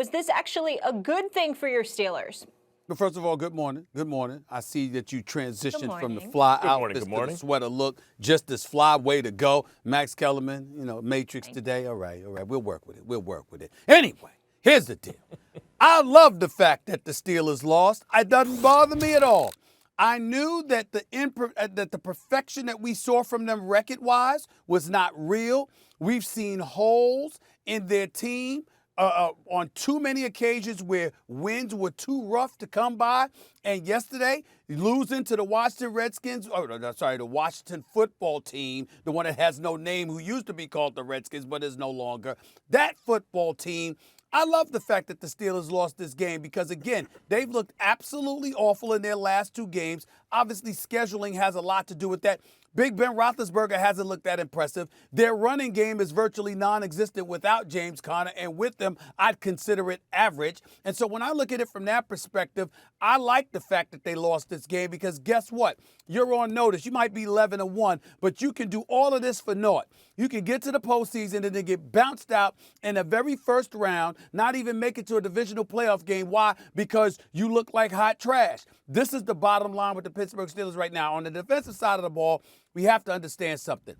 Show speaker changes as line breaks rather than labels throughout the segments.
Was this actually a good thing for your Steelers?
But first of all, good morning. Good morning. I see that you transitioned from the
morning.
fly
Good morning,
outfits
good
to
morning.
the sweater look. Just as fly, way to go. Max Kellerman, Matrix today. All right. We'll work with it. Anyway, here's the deal. I love the fact that the Steelers lost. It doesn't bother me at all. I knew that the perfection that we saw from them record-wise was not real. We've seen holes in their team on too many occasions where wins were too rough to come by. And yesterday, losing to the Washington Redskins, the Washington football team, the one that has no name, who used to be called the Redskins but is no longer. That football team, I love the fact that the Steelers lost this game because, again, they've looked absolutely awful in their last two games. Obviously, scheduling has a lot to do with that. Big Ben Roethlisberger hasn't looked that impressive. Their running game is virtually non-existent without James Conner, and with them, I'd consider it average. And so when I look at it from that perspective, I like the fact that they lost this game because guess what? You're on notice. You might be 11-1, but you can do all of this for naught. You can get to the postseason and then get bounced out in the very first round, not even make it to a divisional playoff game. Why? Because you look like hot trash. This is the bottom line with the Pittsburgh Steelers right now. On the defensive side of the ball, we have to understand something.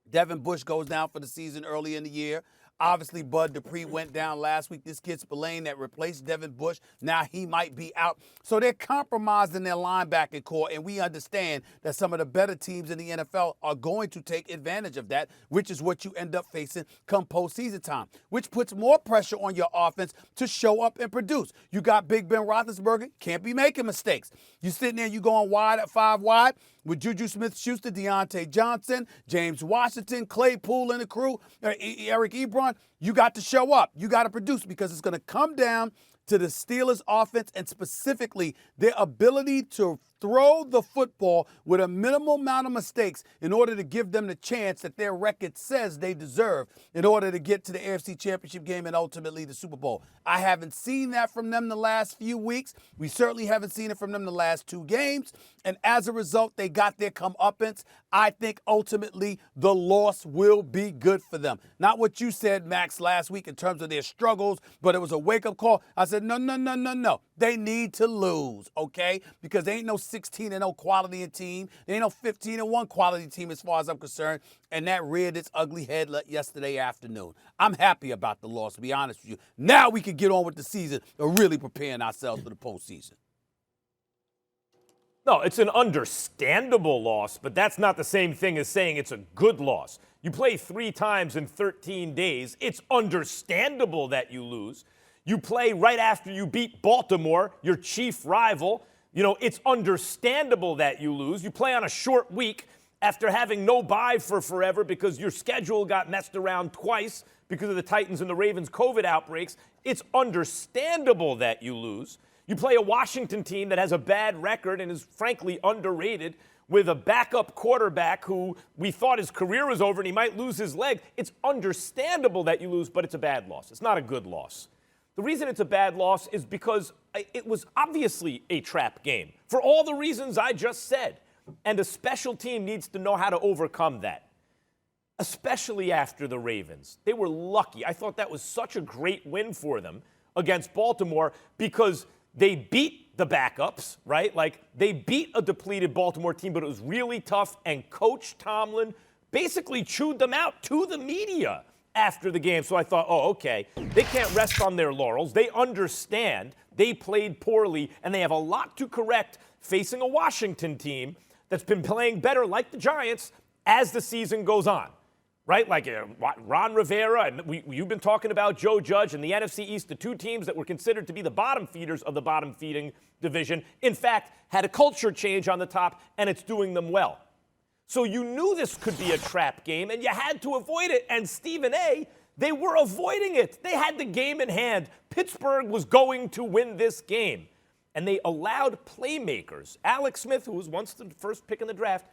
Devin Bush goes down for the season early in the year. Obviously, Bud Dupree went down last week. This kid Spillane that replaced Devin Bush, now he might be out. So they're compromised in their linebacking core, and we understand that some of the better teams in the NFL are going to take advantage of that, which is what you end up facing come postseason time, which puts more pressure on your offense to show up and produce. You got Big Ben Roethlisberger, can't be making mistakes. You sitting there, you going wide at 5 wide with Juju Smith-Schuster, Deontay Johnson, James Washington, Claypool and the crew, Eric Ebron. You got to show up. You got to produce because it's going to come down to the Steelers' offense and specifically their ability to throw the football with a minimal amount of mistakes in order to give them the chance that their record says they deserve in order to get to the AFC Championship game and ultimately the Super Bowl. I haven't seen that from them the last few weeks. We certainly haven't seen it from them the last 2 games. And as a result, they got their comeuppance. I think ultimately the loss will be good for them. Not what you said, Max, last week in terms of their struggles, but it was a wake-up call. I said, no. They need to lose, okay? Because they ain't no 16-0 quality team. There ain't no 15-1 quality team as far as I'm concerned. And that reared its ugly head yesterday afternoon. I'm happy about the loss, to be honest with you. Now we can get on with the season and really preparing ourselves for the postseason.
No, it's an understandable loss, but that's not the same thing as saying it's a good loss. You play 3 times in 13 days. It's understandable that you lose. You play right after you beat Baltimore, your chief rival. It's understandable that you lose. You play on a short week after having no bye for forever because your schedule got messed around twice because of the Titans and the Ravens COVID outbreaks. It's understandable that you lose. You play a Washington team that has a bad record and is frankly underrated with a backup quarterback who we thought his career was over and he might lose his leg. It's understandable that you lose, but it's a bad loss. It's not a good loss. The reason it's a bad loss is because it was obviously a trap game for all the reasons I just said. And a special team needs to know how to overcome that, especially after the Ravens. They were lucky. I thought that was such a great win for them against Baltimore because they beat the backups, right? Like they beat a depleted Baltimore team, but it was really tough. And Coach Tomlin basically chewed them out to the media after the game. So I thought, okay, they can't rest on their laurels. They understand they played poorly and they have a lot to correct facing a Washington team that's been playing better like the Giants as the season goes on, right? Like Ron Rivera, and you've been talking about Joe Judge and the NFC East, the 2 teams that were considered to be the bottom feeders of the bottom feeding division, in fact, had a culture change on the top, and it's doing them well. So you knew this could be a trap game, and you had to avoid it. And Stephen A., they were avoiding it. They had the game in hand. Pittsburgh was going to win this game. And they allowed playmakers, Alex Smith, who was once the first pick in the draft,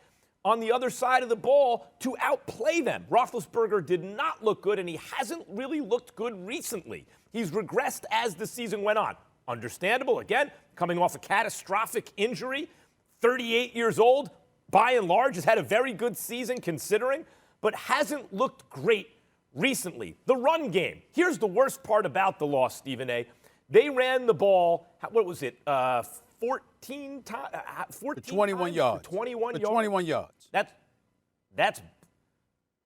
on the other side of the ball to outplay them. Roethlisberger did not look good, and he hasn't really looked good recently. He's regressed as the season went on. Understandable, again, coming off a catastrophic injury, 38 years old, by and large, has had a very good season considering, but hasn't looked great recently. The run game. Here's the worst part about the loss, Stephen A. They ran the ball, what was it, 14 times?
21 yards.
21 yards.
21 yards.
That's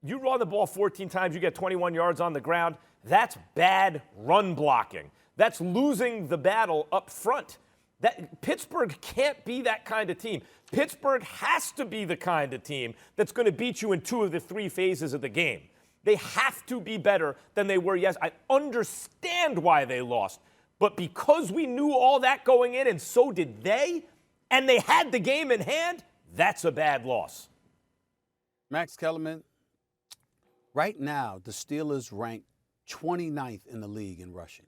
you run the ball 14 times, you get 21 yards on the ground. That's bad run blocking. That's losing the battle up front. Pittsburgh can't be that kind of team. Pittsburgh has to be the kind of team that's going to beat you in 2 of the 3 phases of the game. They have to be better than they were yesterday. I understand why they lost, but because we knew all that going in, and so did they, and they had the game in hand, that's a bad loss.
Max Kellerman, right now, the Steelers rank 29th in the league in rushing.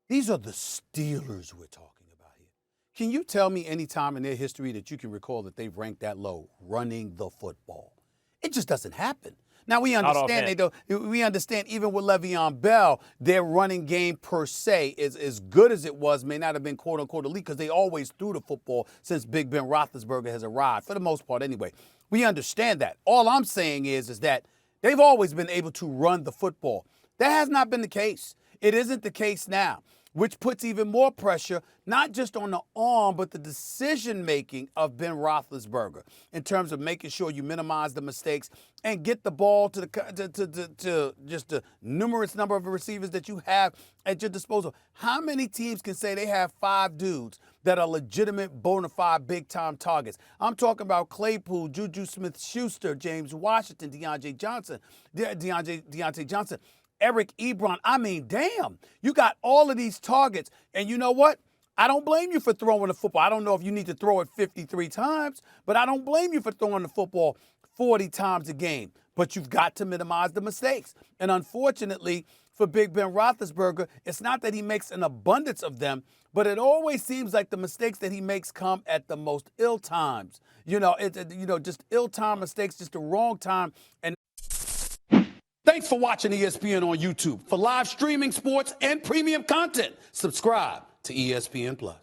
These are the Steelers we're talking about here. Can you tell me any time in their history that you can recall that they've ranked that low running the football? It just doesn't happen. Now, we understand we understand even with Le'Veon Bell, their running game per se is as good as it was, may not have been quote-unquote elite because they always threw the football since Big Ben Roethlisberger has arrived, for the most part anyway. We understand that. All I'm saying is that they've always been able to run the football. That has not been the case. It isn't the case now, which puts even more pressure, not just on the arm, but the decision-making of Ben Roethlisberger in terms of making sure you minimize the mistakes and get the ball to just the numerous number of receivers that you have at your disposal. How many teams can say they have 5 dudes that are legitimate, bona fide, big-time targets? I'm talking about Claypool, Juju Smith-Schuster, James Washington, Deontay Johnson, Eric Ebron. I mean, damn, you got all of these targets. And you know what? I don't blame you for throwing the football. I don't know if you need to throw it 53 times, but I don't blame you for throwing the football 40 times a game. But you've got to minimize the mistakes. And unfortunately, for Big Ben Roethlisberger, it's not that he makes an abundance of them, but it always seems like the mistakes that he makes come at the most ill times. Just ill-timed mistakes, just the wrong time. And thanks for watching ESPN on YouTube. For live streaming, sports, and premium content, subscribe to ESPN+.